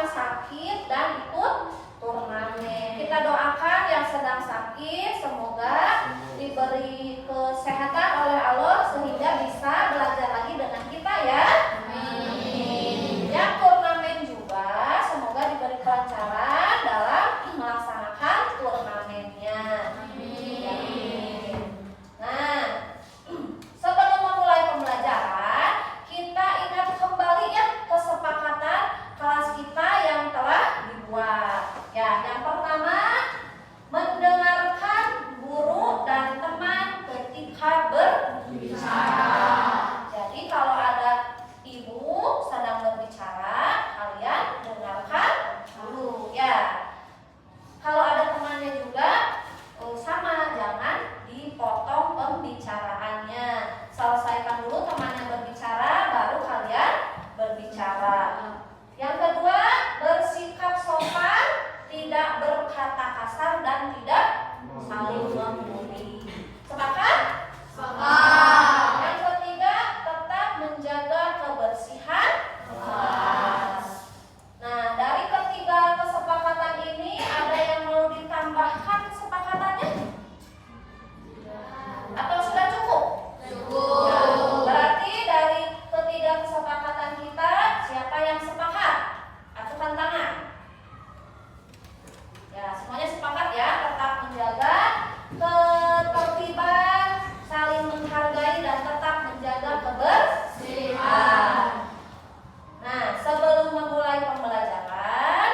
sakit dan ikut turnamen. Kita doakan yang sedang sakit semoga diberi kesehatan oleh Allah sehingga bisa belajar lagi dengan kita ya. Amin. Yang turnamen juga semoga diberi kelancaran dalam melaksanakan turnamennya. Amin. Nah, sebelum memulai pembelajaran, kita ingat kembali ya kesepakatan kelas kita yang telah dibuat. Ya, yang pertama, mendengarkan guru dan teman ketika berbicara. Jadi kalau ada ibu sedang berbicara, kalian dengarkan dulu ya. Kalau ada temannya juga sama, jangan dipotong pembicaraannya. Selesaikan dulu temannya berbicara, baru kalian berbicara. Yang kedua, bersikap sopan, tidak berkata kasar dan tidak saling membuli. Sepakat? Sepakat. Yang ketiga, tetap menjaga kebersihan kelas. Nah, dari ketiga kesepakatan ini ada yang mau ditambahkan kesepakatannya? Atau sudah cukup? Cukup. Ya, berarti dari ketiga kesepakatan kita, siapa yang sepakat? Acukan tangan. Ya, semuanya sepakat ya, tetap menjaga ketertiban, saling menghargai dan tetap menjaga kebersihan. Nah, sebelum memulai pembelajaran,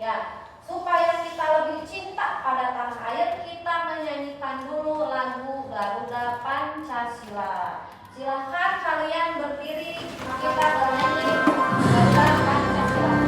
ya, supaya kita lebih cinta pada tanah air, kita menyanyikan dulu lagu Garuda Pancasila. Silahkan kalian berdiri, kita bernyanyi Garuda Pancasila.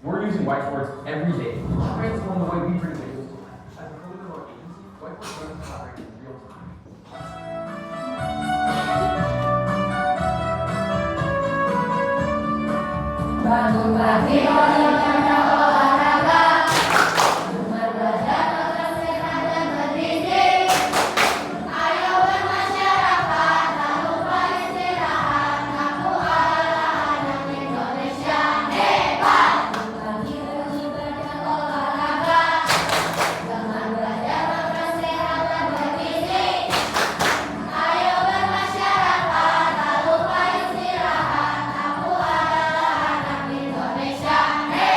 We're using whiteboards every day to transform the way we bring videos to life. As a code of our agency, whiteboards learn to collaborate in real time. Bangun pagi olahraga, olahraga. Cuma belajar tetap sehat dan bergizi. Ayo bermasyarakat, tak lupa istirahat. Kamu adalah anak Indonesia hebat. Pagi belajar olahraga. Jangan belajar makan sehat dan bergizi. Ayo bermasyarakat, tak lupa istirahat. Kamu adalah anak Indonesia hebat.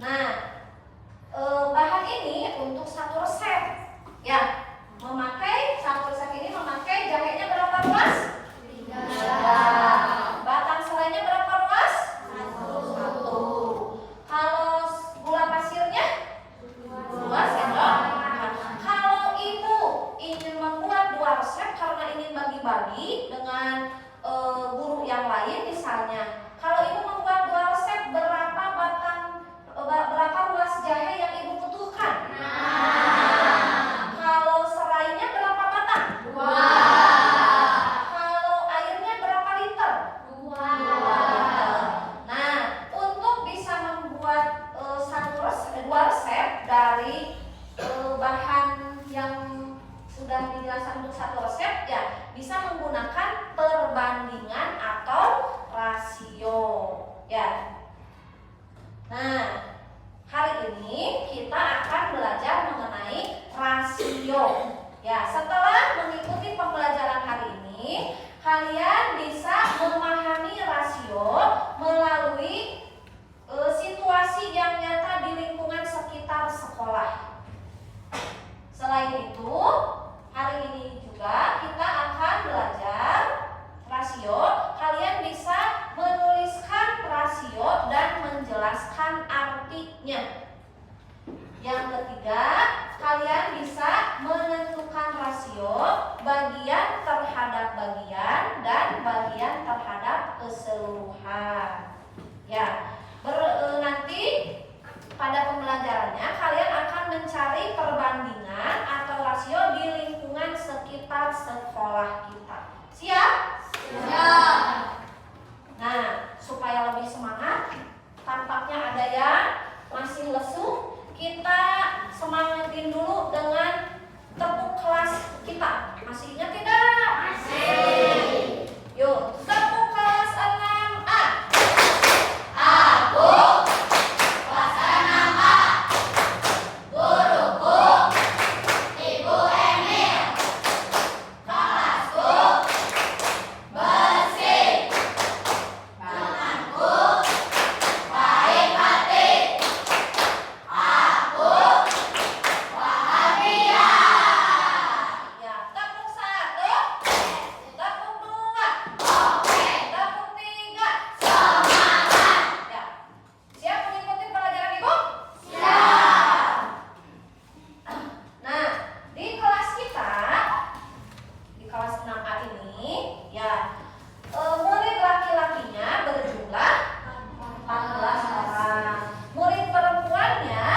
Nah, bahan ini untuk satu resep, ya, satu resep ini memakai jahenya berapa ruas? 3. Batang selainya berapa ruas? 1. Kalau gula pasirnya 2 sendok. Kalau ibu ingin membuat 2 resep karena ingin bagi-bagi dengan guru yang lain misalnya, kalau ibu membuat 2 resep, berapa ruas jahe yang ibu butuhkan? Kalau serainya berapa batang? 2. Kalau airnya berapa liter? 2 liter. Nah, untuk bisa membuat 2 resep dari bahan yang sudah dijelaskan untuk satu resep, ya bisa menggunakan perbandingan atau rasio, ya. Nah, hari ini kita akan belajar mengenai rasio. Ya, setelah mengikuti pembelajaran hari ini, kalian bisa memahami rasio melalui situasi yang nyata di lingkungan sekitar sekolah. Selain itu, hari ini juga kita akan belajar rasio. Kalian bisa menuliskan rasio dan menjelaskan artinya. Yang ketiga, kalian bisa menentukan rasio bagian terhadap bagian dan bagian terhadap keseluruhan. Ya, nanti pada pembelajarannya kalian akan mencari perbandingan atau rasio di lingkungan sekitar sekolah kita. Siap? Siap. Nah, supaya lebih semangat, tampaknya ada yang masih lesu. Kita semangatin dulu dengan tepuk kelas kita. Masih ingat tidak? Masih. Yuk, tepuk kelas 6A. Aku kelas 6A. Guruku Ibu Emil. Kelasku bersih. Temanku baik hati. Aku bahagia. Ya, tepuk 1, tepuk 2, oke, tepuk 3, semangat. Ya, siap mengikuti pelajaran Ibu? Siap. Nah, di kelas kita, di kelas 6A ini, ya, murid laki-lakinya berjumlah 14 orang. Murid perempuannya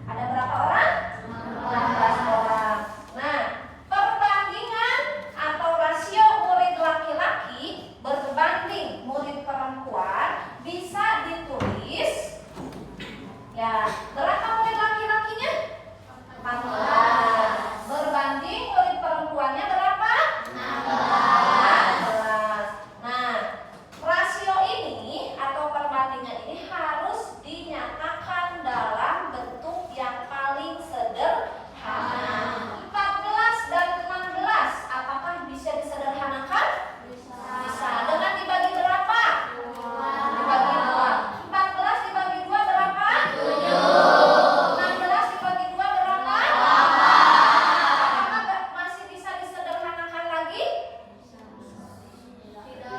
ada berapa orang? 14 orang. Nah, perbandingan atau rasio murid laki-laki berbanding murid perempuan bisa ditulis. Ya, berapa murid laki-lakinya? 14. Berbanding murid perempuannya berapa? 16. Nah, rasio ini atau perbandingan ini harus dinyatakan dalam bentuk yang paling sederhana. 14 dan 16, apakah bisa disederhanakan? Bisa. Dengan dibagi berapa? Dibagi 2. 14 dibagi 2 berapa? 7. 16 dibagi 2 berapa? 8. Apakah masih bisa disederhanakan lagi? Tidak.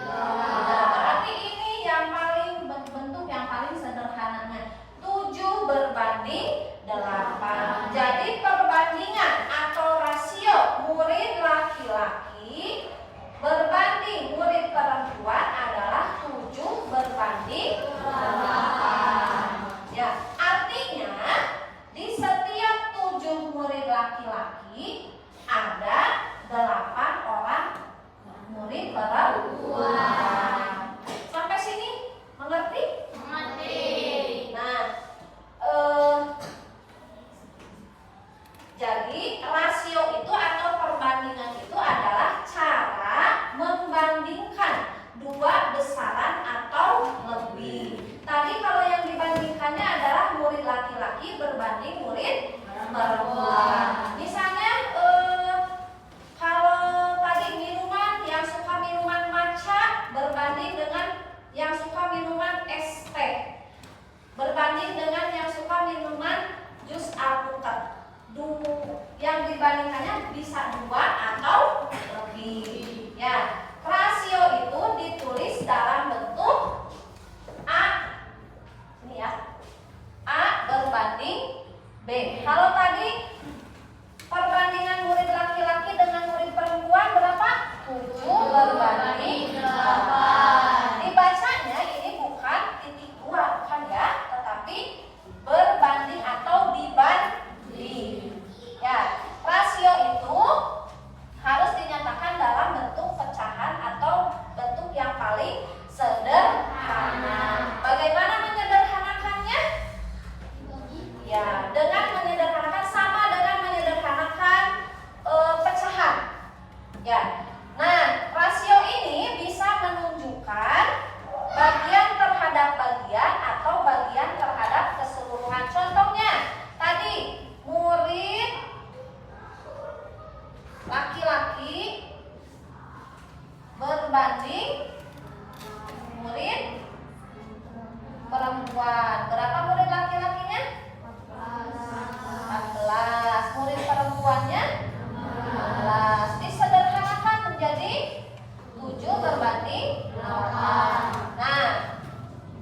Berarti ini yang paling bentuk yang paling sederhananya. 7 berbanding 8. Jadi perbandingan atau rasio murid laki-laki berbanding murid perempuan adalah 7 berbanding 8. Ya, artinya di setiap 7 murid laki-laki ada 8 orang murid perempuan. Sampai sini mengerti? Mengerti. Nah, jadi rasio itu atau perbandingan itu adalah cara membandingkan 2 besaran atau lebih. Tadi kalau yang dibandingkannya adalah murid laki-laki berbanding murid perempuan. Misalnya kalau tadi minuman, yang suka minuman matcha berbanding dengan yang suka minuman es teh, berbanding dengan yang bisa 2 atau lebih. Ya, rasio itu ditulis dalam bentuk A. Ini ya. A berbanding B. Kalau tadi perbandingan murid laki-laki dengan murid perempuan berapa? 7 berbanding 8. Dibacanya ini bukan titik 2, bukan ya, tetapi berbanding atau dibanding. Ya, rasio itu harus dinyatakan dalam bentuk pecahan atau bentuk yang paling sederhana. Bagaimana menyederhanakannya? Ya, dengan menyederhanakan sama dengan menyederhanakan pecahan. Ya. Nah, rasio ini bisa menunjukkan bagian terhadap bagian atau bagian terhadap keseluruhan. Contohnya, tadi murid laki-laki berbanding murid perempuan. Berapa murid laki-lakinya? 14. Murid perempuannya 15. Disederhanakan menjadi 7 berbanding 8. Nah,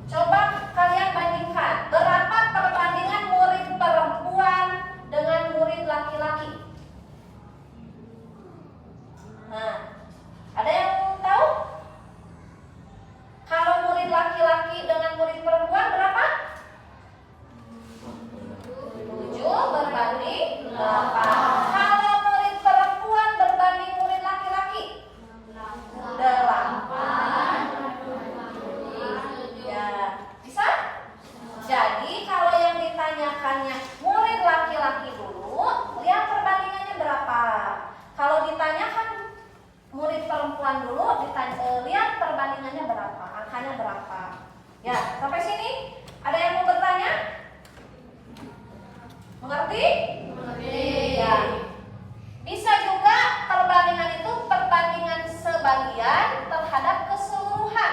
coba kalian bandingkan berapa perbandingan murid perempuan dengan murid laki-laki. Nah, ada yang tahu? Kalau murid laki-laki dengan murid perempuan berapa? 7 berbanding 8. Kalau murid perempuan berbanding murid laki-laki 8. Ya, bisa? Jadi kalau yang ditanyakannya murid laki-laki dulu, lihat perbandingannya berapa. Kalau ditanyakan murid perempuan dulu, lihat perbandingannya berapa, angkanya berapa. Ya, sampai sini ada yang mau bertanya? Mengerti? Ya. Bisa juga perbandingan itu perbandingan sebagian terhadap keseluruhan.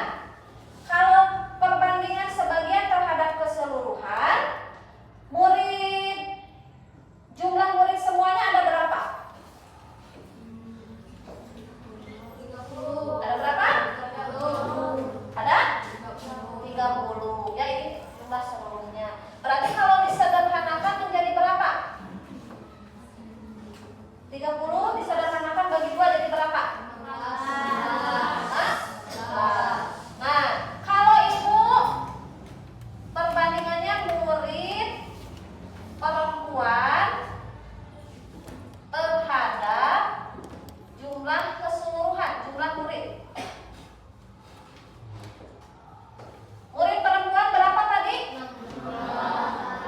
Kalau perbandingan sebagian terhadap keseluruhan, jumlah murid semuanya ada berapa? Ada berapa? Ada? 30. Ya, ini jumlah seluruhnya. Berarti kalau disederhanakan menjadi berapa? 30 disederhanakan bagi 2 jadi berapa? 14. Nah, kalau ibu perbandingannya murid perempuan terhadap jumlah keseluruhan, jumlah murid. Murid perempuan berapa tadi? 16.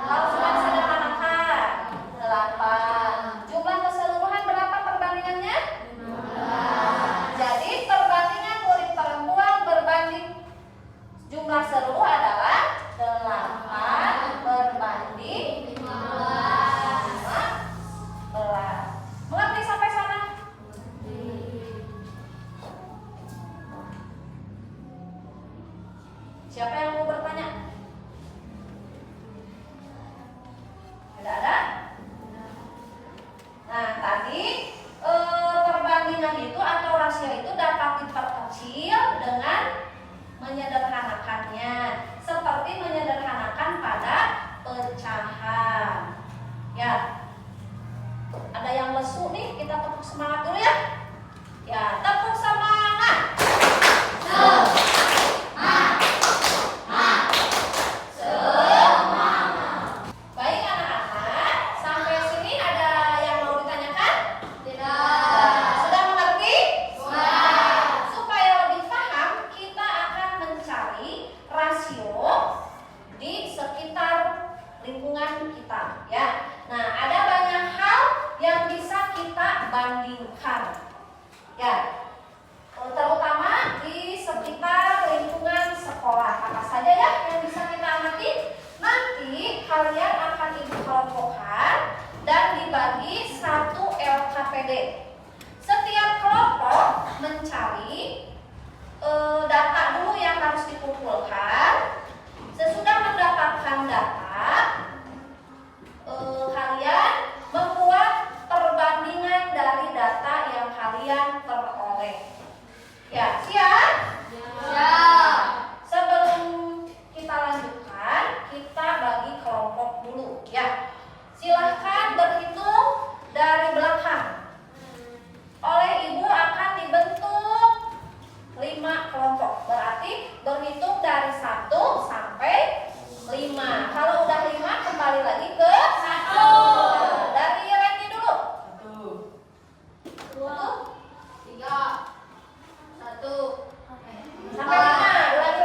Kalau sudah disederhanakan 8. Jumlah keseluruhan berapa perbandingannya? 15. Jadi perbandingan murid perempuan berbanding jumlah seluruh adalah 8 berbanding 15. Mengerti sampai sana? Siapa yang mau bertanya? Ada? Nah, tadi perbandingan itu atau rasio itu dapat diperkecil dengan menyederhanakannya, seperti menyederhanakan pada pecahan. Ya, ada yang lesu nih, kita tepuk semangat dulu ya. Ya, tepuk semangat. Baik anak-anak, sampai sini ada yang mau ditanyakan? Sudah mengerti? Supaya lebih paham, kita akan mencari rasio di sekitar lingkungan kita, ya. Nah, ada banyak hal yang bisa kita bandingkan, ya. Terutama di sekitar lingkungan sekolah. Apa saja ya yang bisa kita amati? Nanti kalian akan ibu kelompokkan dan dibagi 1 LKPD. Setiap kelompok mencari data dulu yang harus dikumpulkan. Sesudah mendapatkan data, kalian membuat perbandingan dari Silahkan berhitung dari belakang. Oleh ibu akan dibentuk 5 kelompok. Berarti berhitung dari 1 sampai 5. Kalau udah 5 kembali lagi ke 1. Dari Randy dulu. 1, 2, 3, 1 sampai 5.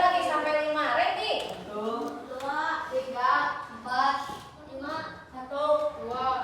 Lagi sampai 5. Randy. 1, 2, 3, 4, 5, 1, 2,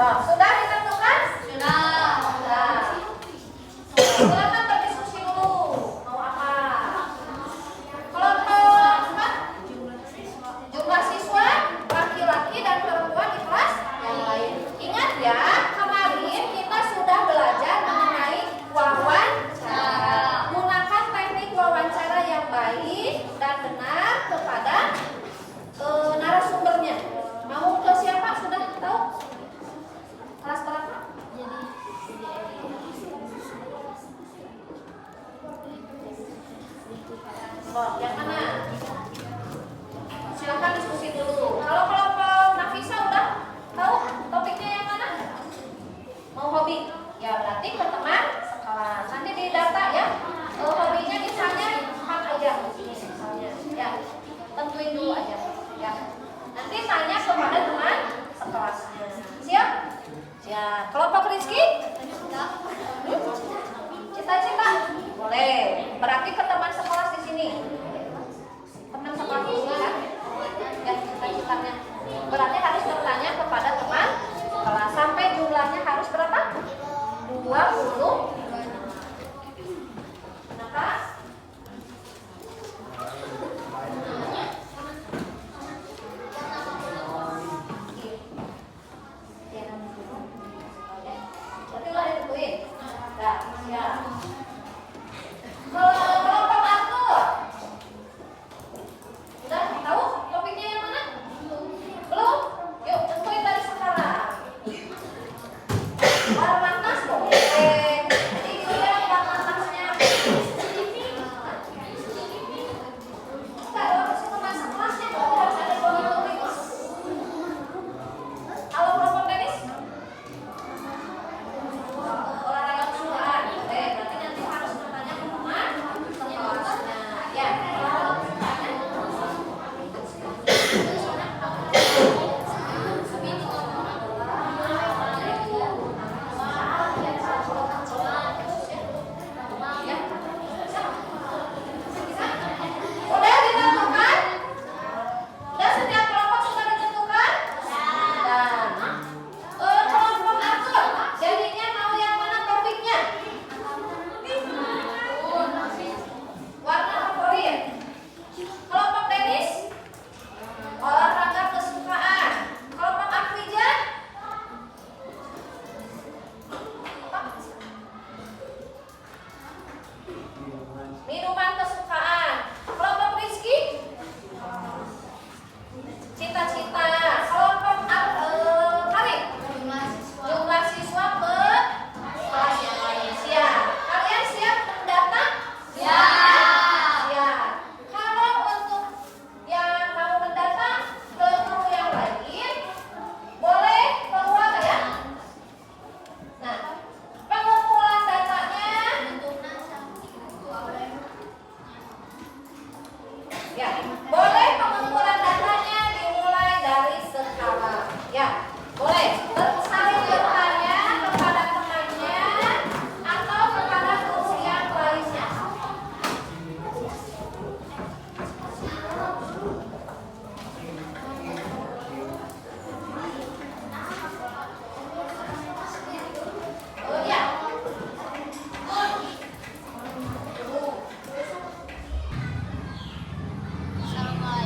Sudah ditentukan? Sudah. Sudah. Silakan berdiskusi dulu. Mau apa? Kelompok 4. Jumlah siswa laki-laki dan perempuan di kelas yang lain. Ingat ya, kemarin kita sudah belajar mengenai wawancara. Gunakan teknik wawancara yang baik dan benar kepada narasumbernya. Mau ke siapa? Sudah tahu? Kelas berapa? Oh, yang mana? Silakan diskusi dulu. Kalau kelompok Nafisa udah tahu topiknya yang mana? Mau hobi? Ya berarti ke teman sekelas. Nanti di data ya. Hobinya misalnya 4 aja. Misalnya ya. Tentuin dulu aja. Ya. Nanti tanya kepada teman sekelasnya. Siap? Ya. Kelompok Rizky? Cita-cita? Boleh. Berarti ke teman sekelas di sini. Teman sekelas di sini kan? Ya, cita-citanya. Berarti harus bertanya kepada teman sekelas. Sampai jumlahnya harus berapa? 20. Kenapa? Berarti udah ditentuin. Nah, ya. Kelompok Arthur. Udah tahu topiknya yang mana? Belum? Yuk tentuin dari sekarang. Warna boleh. Jadi dilihat warna tasnya. Enggak, kalau situ masuk kelasnya kalau harus ada tulis. Halo kelompok tenis. Olahraga kesukaan. Oke, berarti nanti harus bertanya ke teman sekelasnya. Ya, kalau udah ditentukan? Udah setiap kelompok sudah ditentukan? Dan kelompok Arthur, jadinya mau yang mana topiknya? Warna favorit. Kelompok tenis, olahraga kesukaan. Kelompok Afrija, minuman kesukaan. Kelompok Rizky, cita-cita. Kelompok Karin, jumlah siswa ke kelas yang lain. Siap. Kalian siap mendata? Siap. Kalau untuk yang mau mendata ke guru yang lain, boleh keluar ya? Nah, pengumpulan datanya. Ya, boleh pengumpulan datanya dimulai dari sekarang. Ya, boleh. Saling bertanya kepada temannya atau kepada guru yang lainnya. Oh ya. Assalamualaikum.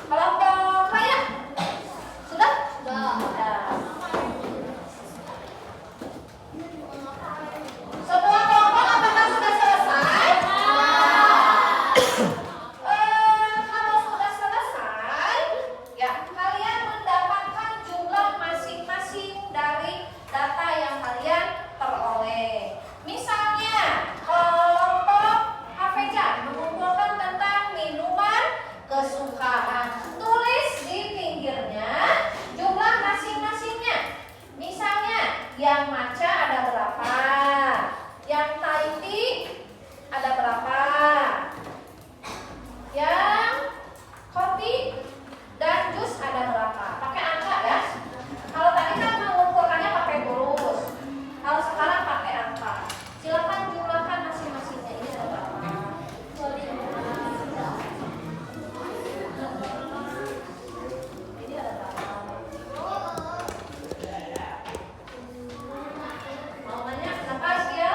Kelompok Maya sudah? Sudah. Semua kelompok apakah sudah selesai? Kalau sudah selesai, ya kalian mendapatkan jumlah masing-masing dari data yang kalian peroleh. Misalnya, kelompok Hafeja mengumpulkan tentang minuman kesukaan. Tulis di pinggirnya jumlah masing-masingnya. Misalnya, yang matcha ada berapa? Yang Thai tea ada berapa? Yang kopi dan jus ada berapa? Pakai angka ya. Kalau tadi kan mengumpulkannya pakai tulis. Kalau sekarang pakai angka. Silakan jumlahkan masing-masingnya. Ini ada berapa? Ini ada berapa? Mau nanya kenapa ya?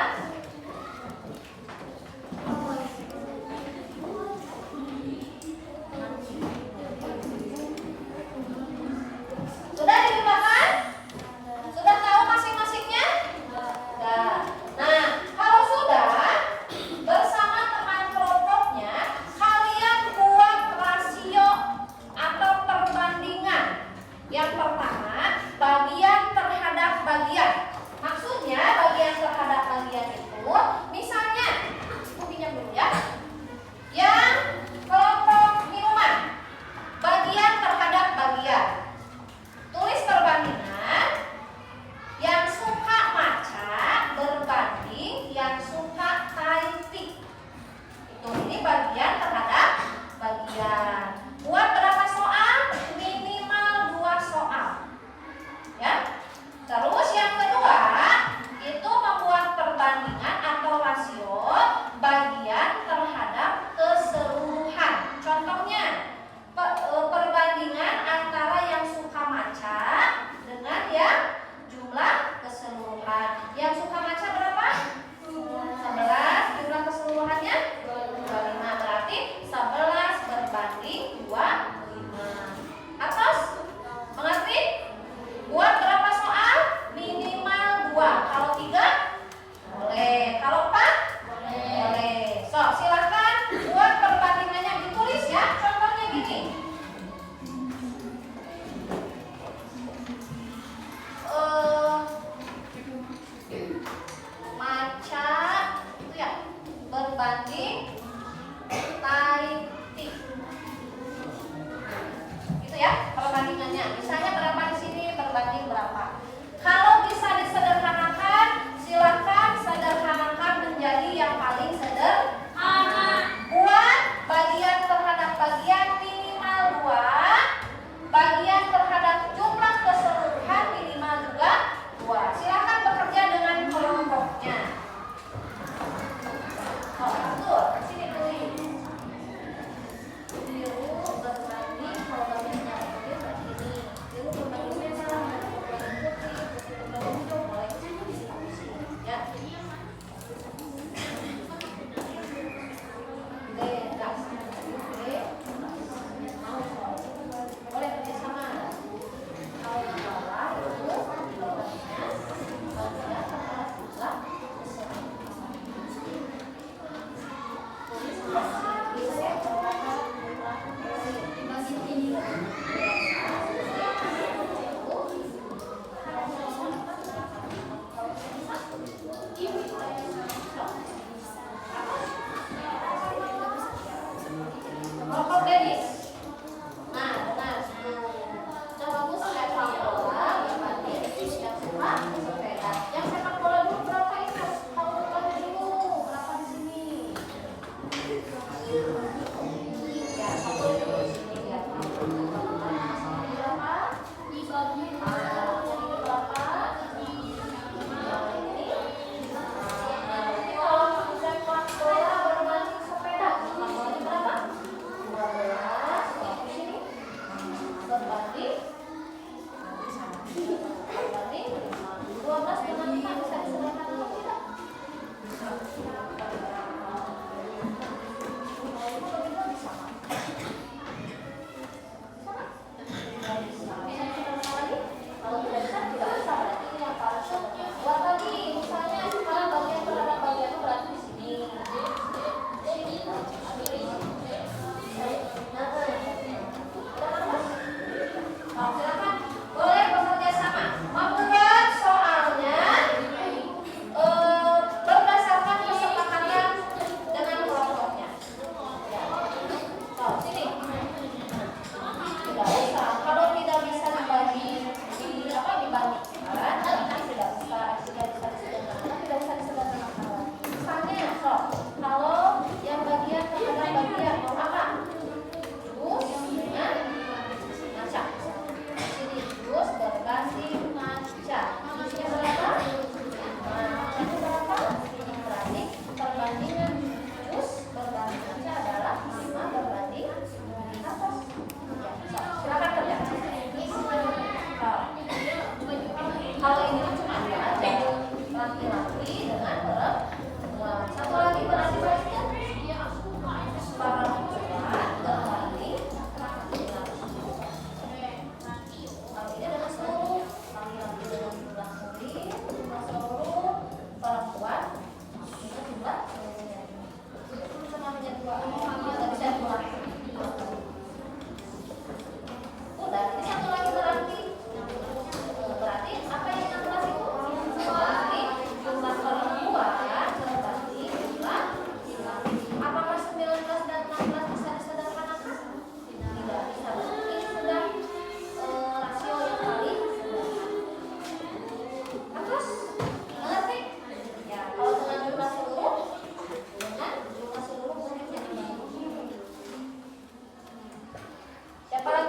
Sudah dijumlahkan? Sudah tahu masing-masingnya? Sudah. Nah, kalau sudah, bersama teman kelompoknya, kalian buat rasio atau perbandingan. Yang pertama, bagian terhadap bagian. Maksudnya, bagian terhadap bagian itu, misalnya, aku pinjam dulu ya. Yang kelompok minuman, bagian terhadap bagian. Tulis perbandingan yang suka matcha berbanding yang suka Thai tea. Ini bagian terhadap bagian. Buat berapa soal? Minimal 2 soal. Ya. Terus yang kedua, itu membuat perbandingan atau rasio bagian terhadap keseluruhan. Contohnya, perbandingan antara yang suka matcha dengan yang jumlah keseluruhan. Yang suka matcha berapa? 11. Jumlah keseluruhannya 25. Berarti 11 berbanding 25. Atas? Mengerti? Buat berapa soal? Minimal 2. Kalau 3 boleh. Kalau 4 boleh. So, silakan buat perbandingannya, ditulis ya. Contohnya gini. Matcha itu ya berbanding Thai tea. Gitu ya perbandingannya. Misalnya berapa di sini berbanding berapa. Kalau bisa disederhanakan, silakan sederhanakan menjadi yang paling sederhana. Buat bagian terhadap bagian minimal 2, bagian terhadap jumlah keseluruhan minimal juga 2. Silakan bekerja dengan kelompoknya. Oh, betul. Sini tulis. Biru berbanding, kalau bagiannya biru begini. Biru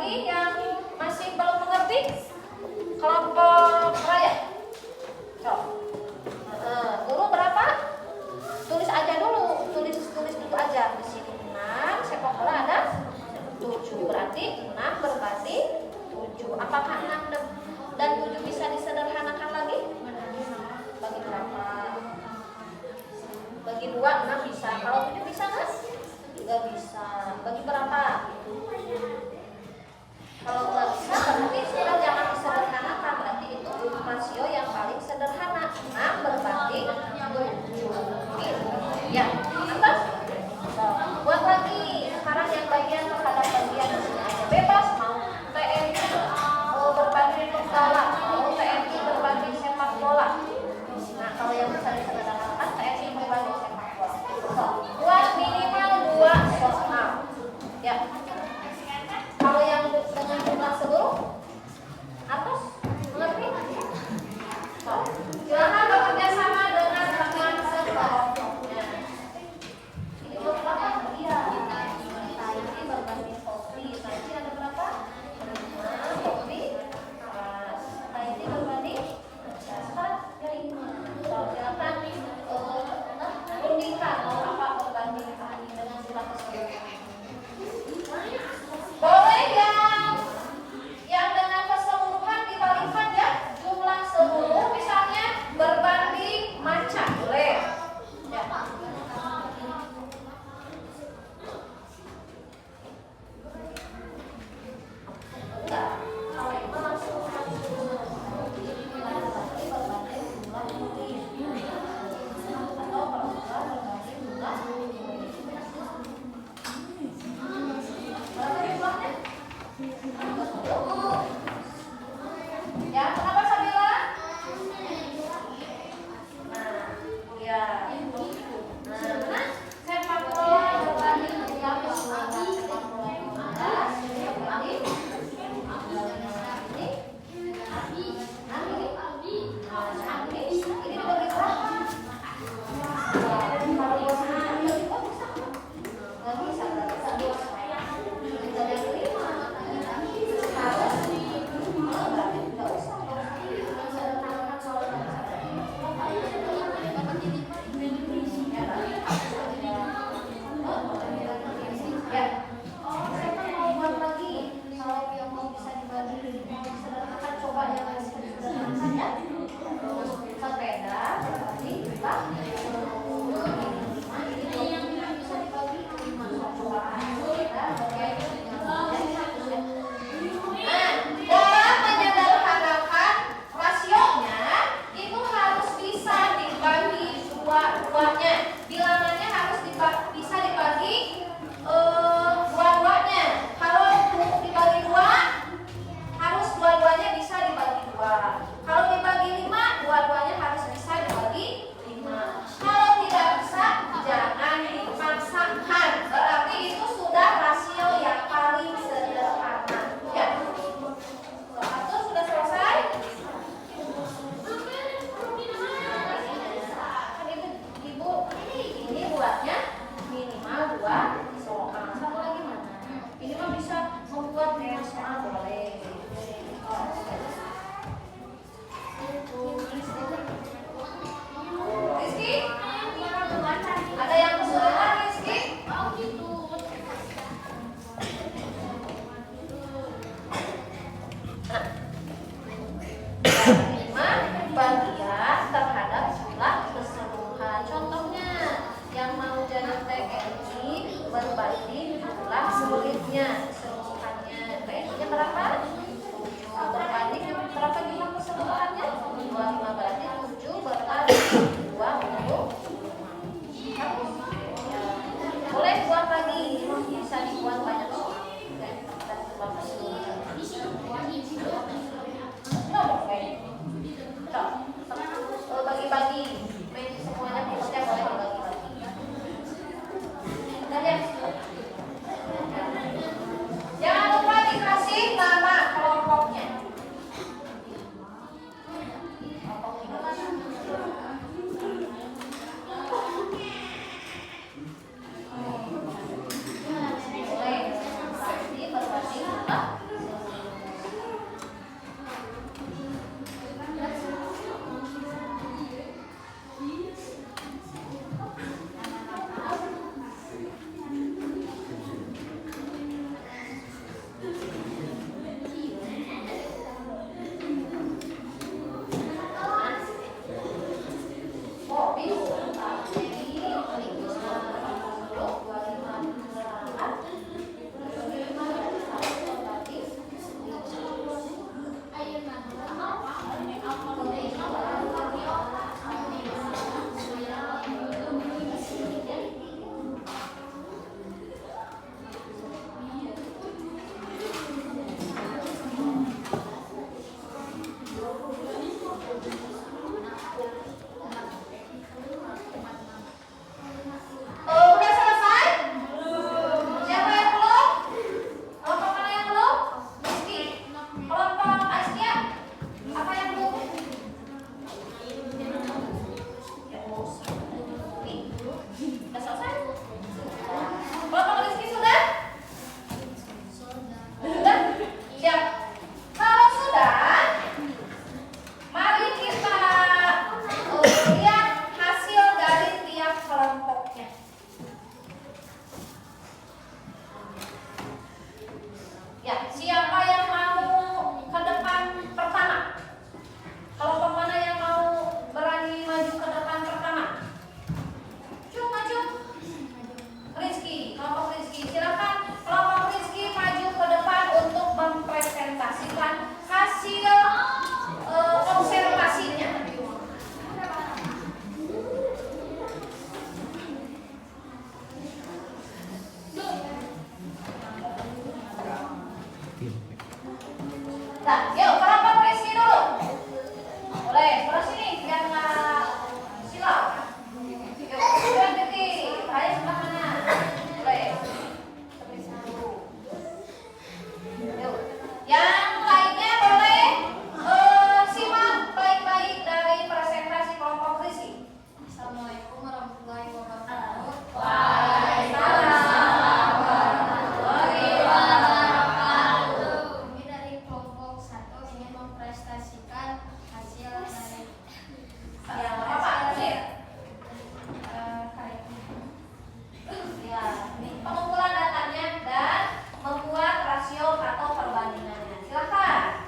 lagi yang masih belum mengerti? Kelompok raya. So. Dulu berapa? Tulis aja dulu, tulis dulu aja. Di sini 6, sepak bola ada 7, berarti 6 berbanding 7. Apakah 6 dan 7 bisa disederhanakan lagi? Bagi berapa? Bagi 2, 6 bisa. Kalau 7 bisa nggak? Nggak bisa. Bagi berapa? Kalau nggak bisa, berarti sudah jangan disederhanakan. Berarti itu rasio yang paling sederhana, 6 berbanding 7. Ya, atas. So, buat lagi. Sekarang yang bagian terhadap bagian di sini aja bebas. Mau TNI berbanding bola, mau TNI berbanding sepak bola. Nah, kalau yang bisa disederhanakan TNI berbanding sepak bola. So, buat minimal 2 soal. Ya. Ya, siapa yang mau ke depan pertama? Kelompok mana yang mau berani maju ke depan pertama? Maju. Rizky, kelompok Rizky, silakan kelompok Rizky maju ke depan untuk mempresentasikan hasil observasinya. Nah, yuk kelompok Rizky dulu. Boleh, terus sini biar nggak silau. Yuk, sudah detik. Terakhir sebelah mana? Boleh. Yuk, yang lainnya boleh simak baik-baik dari presentasi kelompok Rizky. Assalamualaikum warahmatullahi wabarakatuh. Waalaikumsalam warahmatullahi wabarakatuh. Kami dari kelompok 1 ingin mempresentasikan hasil dari Ya, apa? karya. Ya, ini pengumpulan datanya dan membuat rasio atau perbandingannya. Silakan.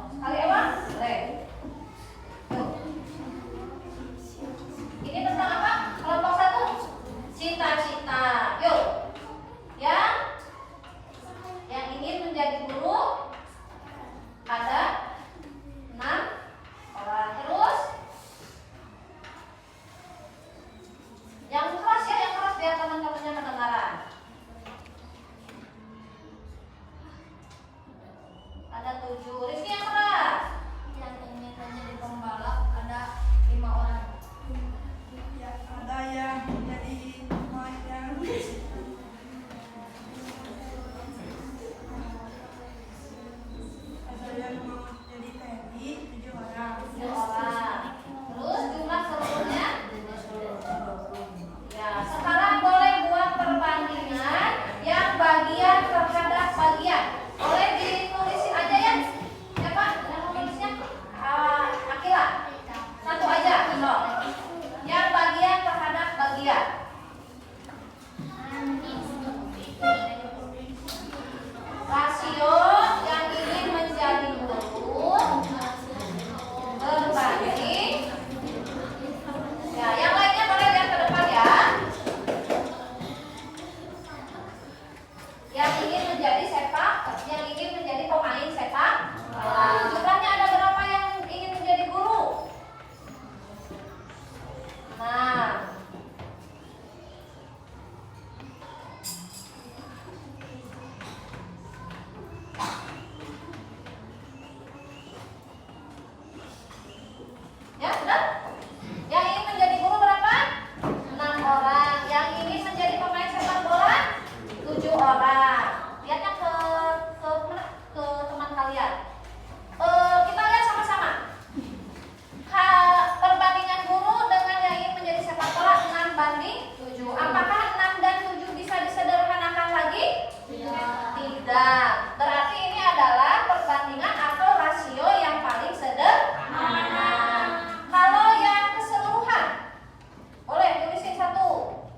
Sekali Ewa? Boleh. Yuk. Ini tentang apa? Kelompok 1? Cita-cita. Yuk. Yang ingin menjadi guru ada 6 orang. Terus yang keras ya, yang keras biar teman-temannya kedengaran. Ada 7. Rizky yang keras. Yang ingin menjadi pembalap ada 5 orang. Ya, ada yang jadi pemain ada yang mau jadi TNI 7 orang. 7 orang. Terus jumlah seluruhnya. Ya, sekarang boleh buat perbandingan yang bagian terhadap bagian. Boleh ditulisin aja ya. Siapa yang mau nulisnya? Akila. Satu aja. So. Yang bagian terhadap bagian. Rasio yang ingin menjadi guru berbanding. Ya, yang lainnya boleh lihat ke depan ya. Yang ingin menjadi pemain sepak bola. Jumlahnya ada berapa yang ingin menjadi guru? Nah, ya benar? Yang ingin menjadi guru berapa? 6 orang. Yang ingin menjadi pemain sepak bola 7 orang. Lihatnya ke teman kalian. Kita lihat sama-sama. Perbandingan guru dengan yang ingin menjadi sepak bola 6:7. Apakah 6 dan 7 bisa disederhanakan lagi? Tidak. Berarti ini adalah perbandingan atau rasio yang paling sederhana. Kalau yang keseluruhan, boleh tulisin 1.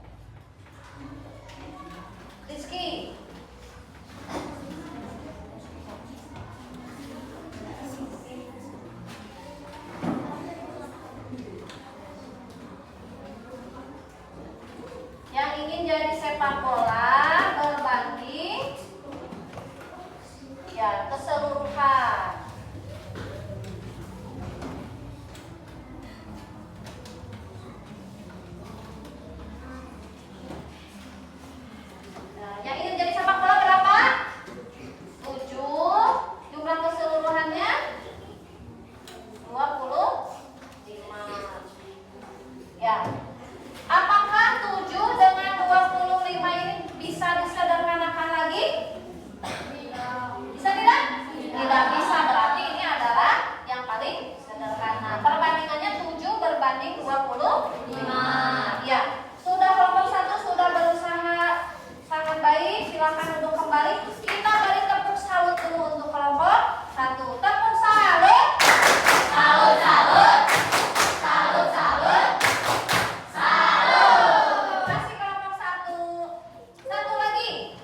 Rizky. Yang ingin jadi sepak bola berbanding ya keseluruhan. Nah, yang ingin jadi sepak bola berapa? 7. Jumlah keseluruhannya 25. Ya. Apakah 7 dengan 25 ini bisa disederhanakan lagi? Bisa tidak? Tidak bisa, berarti ini adalah yang paling sederhana. Perbandingannya 7 berbanding 25. Ya, sudah kelompok 1 sudah berusaha sangat baik. Silakan duduk kembali. Kita beri tepuk salut dulu untuk kelompok 1. Tepuk salut. Salut, salut. Salut, salut. Salut. Terima kasih kelompok 1. Satu lagi.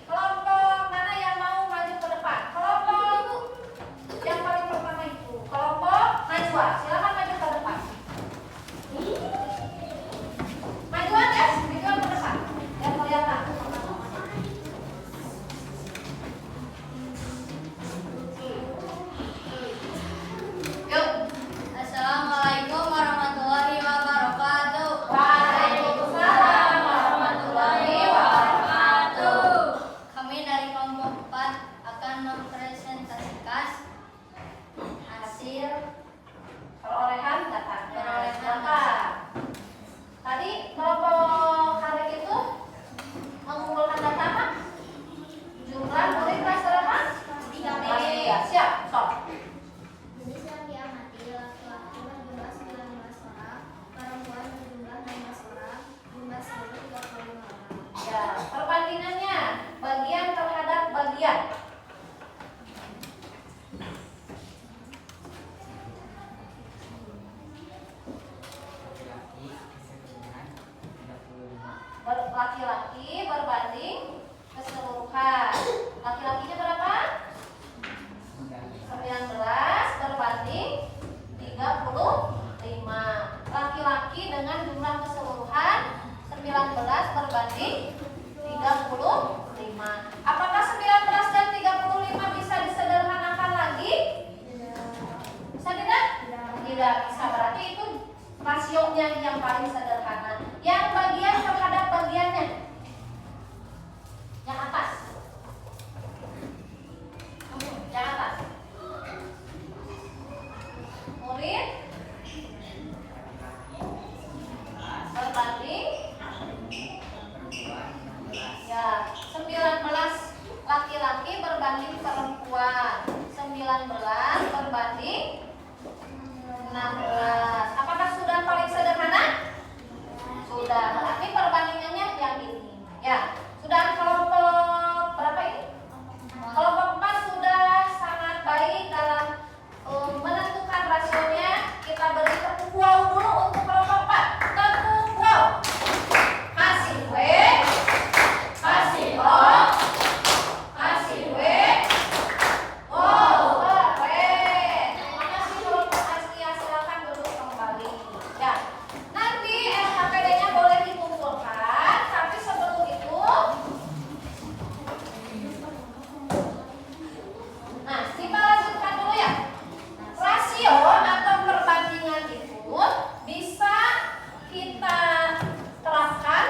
pembagian. Laki-laki berbanding keseluruhan. Laki-lakinya berapa? 19 berbanding 35. Laki-laki dengan jumlah keseluruhan 19 berbanding 35. Apakah 19 dan 35 bisa disederhanakan lagi? Bisa tidak? Tidak bisa, berarti itu rasionya yang paling sederhana. Yang bagian terhadap bagiannya. Yang atas. Yang atas. Murid berbanding ya 19 laki-laki berbanding perempuan, 19 berbanding 16. Apakah sudah paling sederhana? Sudah, berarti perbandingannya yang ini. Ya, sudah kelompok berapa ini? Kelompok 4 sudah sangat baik dalam menentukan rasionya. Kita beri tepuk wow dulu untuk kelompok 4. Tepuk wow. Kasih W, kasih O, kasih W. Oh, keren. Terima kasih kelompok Asia, silakan duduk kembali. Ya, nanti LHPD-nya boleh dikumpulkan, tapi sebelum itu, nah, kita lanjutkan dulu ya. Rasio atau perbandingan itu bisa kita terapkan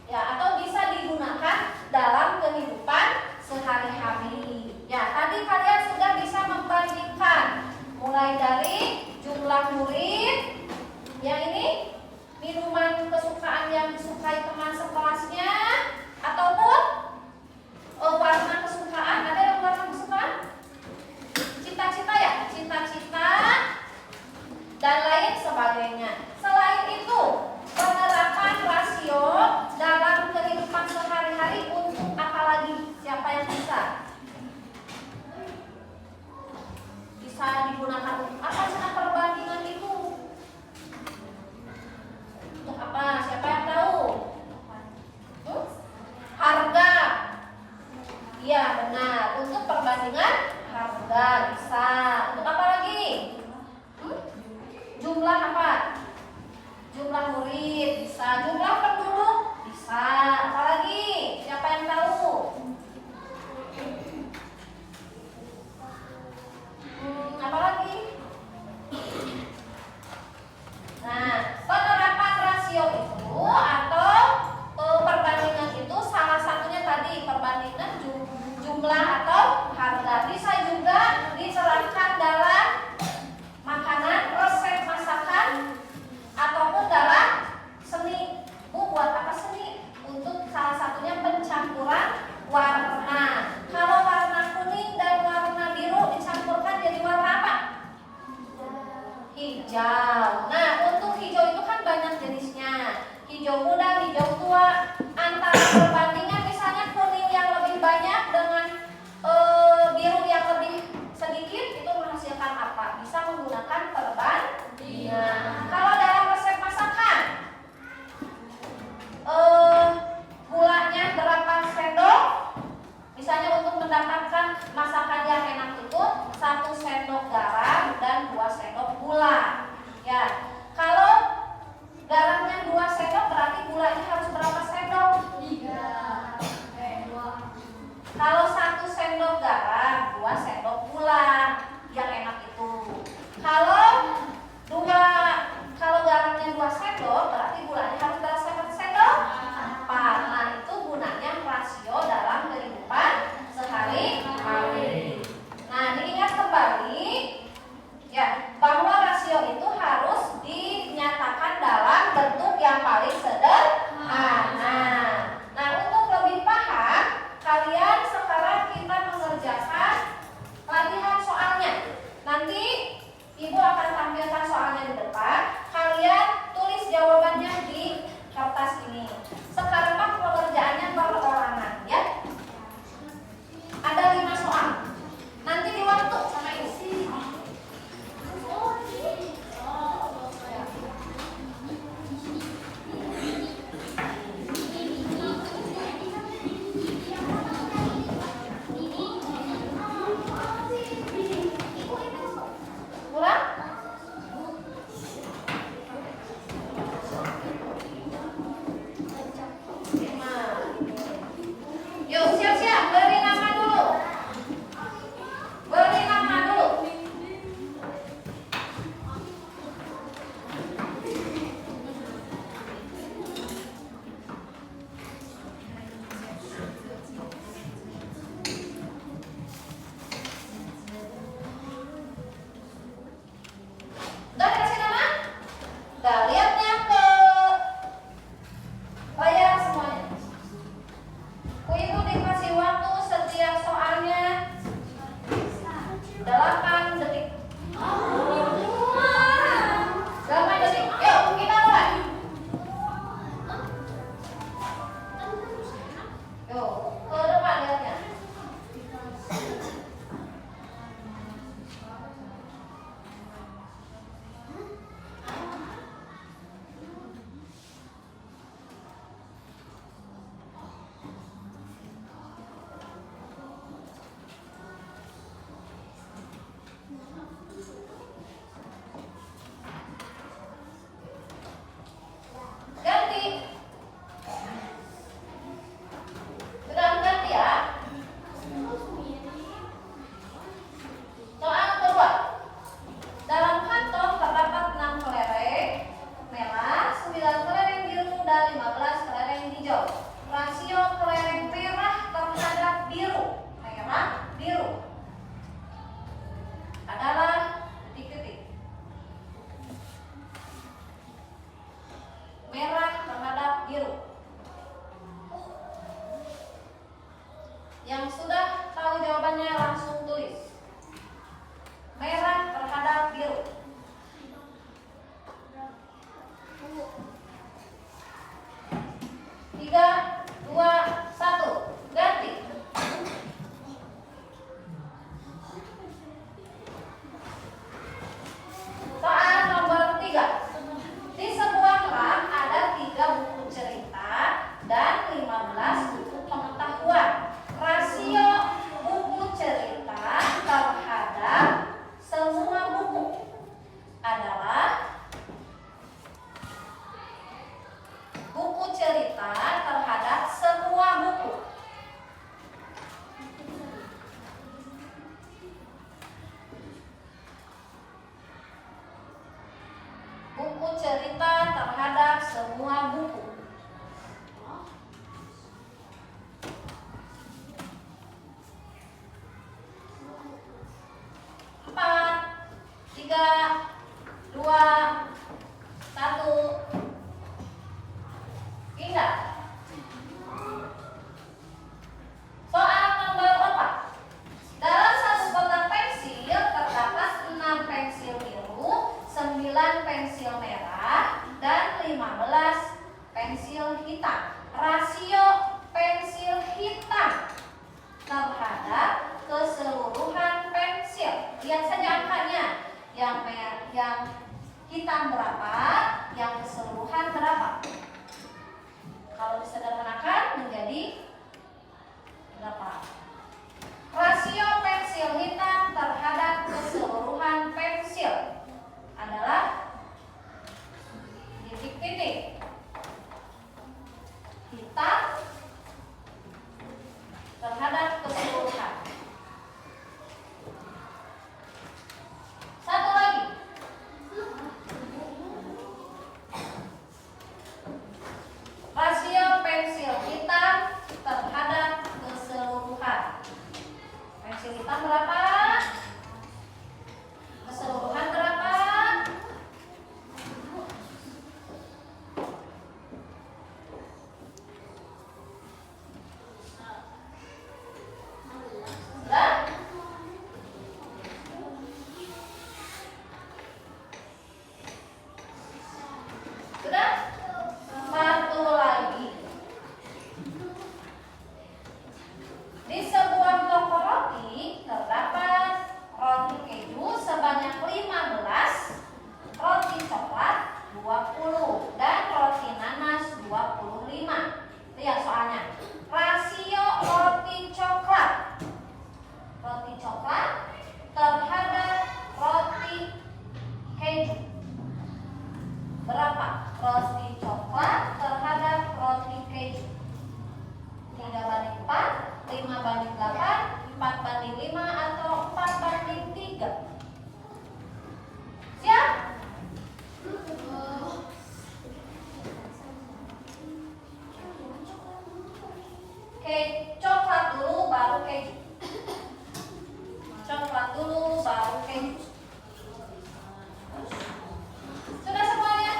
ya atau bisa digunakan dalam kehidupan sehari-hari. Ya, tadi kalian sudah bisa membandingkan mulai dari jumlah murid, yang ini minuman kesukaan yang disukai teman sekelasnya, ataupun warna kesukaan. Ada yang warna kesukaan? Cita-cita ya, cita-cita dan lain sebagainya. Selain itu, penerapan rasio dalam kehidupan sehari-hari untuk apa lagi? Siapa yang bisa? Bisa digunakan untuk apa sih perbandingan itu? Untuk apa? Siapa yang tahu? Harga. Iya, benar. Untuk perbandingan harga bisa. Untuk apa lagi? Jumlah apa? Jumlah murid bisa. Jumlah penduduk bisa. Apa lagi? Siapa yang tahu? Apa lagi? Nah, penerapan rasio itu atau perbandingan itu salah satunya tadi perbandingan jumlah atau harga. Bisa juga diterapkan dalam makanan, resep masakan, ataupun dalam seni. Bu, buat apa seni? Untuk salah satunya pencampuran warna. Kalau warna kuning dan warna biru dicampurkan jadi warna apa? Hijau. Nah, untuk hijau itu kan banyak jenisnya. Hijau muda, hijau tua. Antara perbandingan misalnya kuning yang lebih banyak dengan biru yang lebih Yang sudah tahu jawabannya langsung tulis. Merah terhadap biru. Tiga, dua, satu, ganti. Soal nomor 3. Di sebuah rak ada 3 buku cerita dan 15 buku pengetahuan. Rasio buku cerita terhadap semua buku adalah buku cerita terhadap semua buku. Buku cerita terhadap semua buku. Empat, tiga, dua, satu. Ingat. Soal nomor 4. Dalam satu kotak pensil terdapat 6 pensil biru, 9 pensil merah, dan 15 pensil hitam. Rasio pensil hitam terhadap keseluruhan pensil. Lihat saja angkanya. Yang hitam berapa, yang keseluruhan berapa. Kalau disederhanakan menjadi berapa? Rasio pensil hitam terhadap keseluruhan pensil adalah titik-titik. Hitam terhadap keseluruhan. Satu lagi. Rasio pensil hitam terhadap keseluruhan. Pensil hitam berapa? Keseluruhan berapa? Sudah? Sudah? Satu lagi. Di sebuah toko roti terdapat roti keju sebanyak 15, roti coklat 20, dan roti nanas 25. Lihat soalnya. Rasio roti coklat terhadap roti keju berapa? Roti coklat terhadap roti keju 3:4, 5:8, 4:5, atau 4:3. Siap? Oke, coklat dulu baru keju. Coklat dulu baru keju. Sudah semuanya?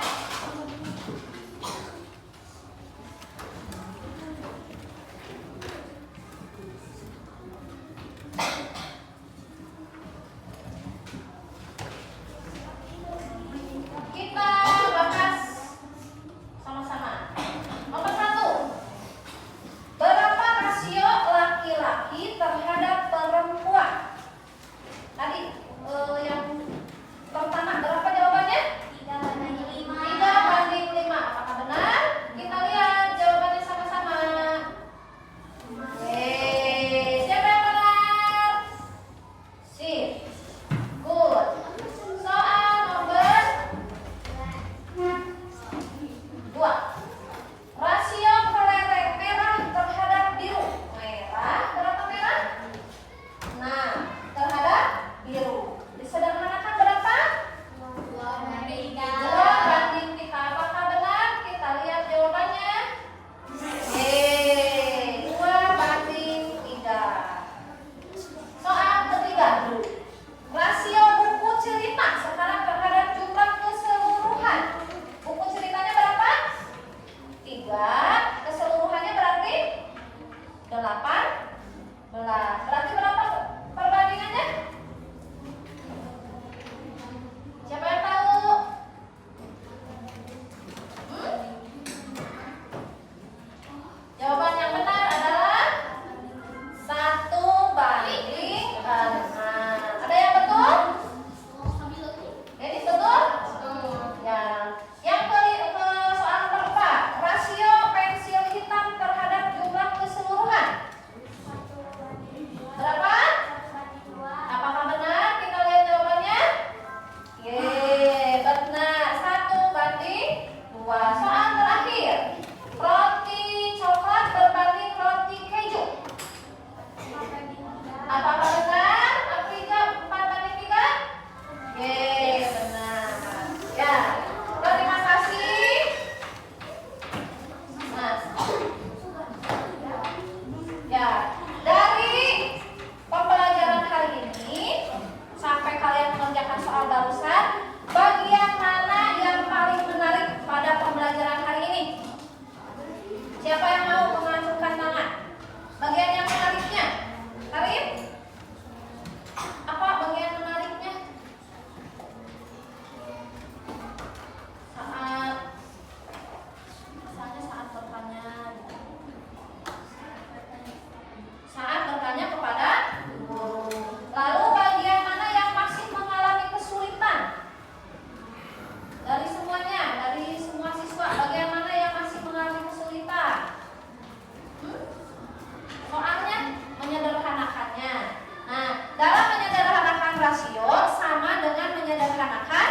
Kita bahas sama-sama. Nomor 1. Berapa rasio laki-laki terhadap perempuan? Tadi yang pertama berapa jawabannya? 3:5. Apakah benar? Kita lihat jawabannya sama-sama. Siapa yang benar? Sip. Good. Soal nomor 2. Rasio kelereng merah terhadap biru. Merah berapa merah? 6 terhadap biru. Disederhanakan berapa? 2:3. Apakah benar? Kita lihat jawabannya. 2:3. Soal ketiga. Rasio buku cerita sekarang terhadap jumlah keseluruhan. Buku ceritanya berapa? 3. Keseluruhannya berarti 8. Berarti berapa perbandingannya? Siapa yang tahu? Jawaban yang benar adalah 1:6. Ada yang betul? Ini betul? Ya. Yang ke soal keempat, rasio pensil hitam terhadap jumlah keseluruhan. Berapa? Apakah benar? Kita lihat jawabannya. Benar. 1:2. Soal terakhir, roti coklat berbanding roti keju. Apakah benar? Afrika 4:3? Benar. Ya. Terima kasih. Nah. Ya, dari pembelajaran hari ini sampai kalian mengerjakan soal barusan, bagian mana yang paling menarik pada pembelajaran hari ini? Siapa yang mau mengacungkan tangan? Bagian yang menariknya? Karim? Apa bagian menariknya? Saat bertanya kepada guru. Lalu bagian mana yang masih mengalami kesulitan? Dari semuanya, dari semua siswa, bagian mana yang masih mengalami kesulitan? Soalnya menyederhanakannya. Nah, dalam menyederhanakan rasio sama dengan menyederhanakan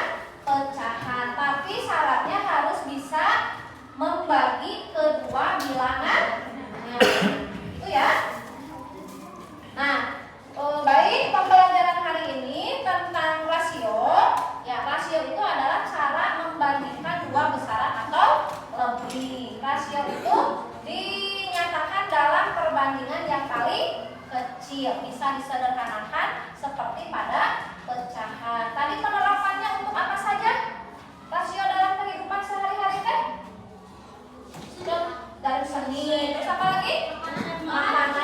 pecahan, tapi syaratnya harus bisa membagi kedua bilangannya. Itu ya. Nah, baik, pembelajaran hari ini tentang rasio. Ya, rasio itu adalah cara membandingkan dua besaran atau lebih. Rasio itu dinyatakan dalam perbandingan yang paling kecil. Bisa disederhanakan seperti pada pecahan. Tadi penerapannya untuk apa saja? Rasio dalam kehidupan sehari-hari kan? Dari seni, terus apa lagi? Makanan.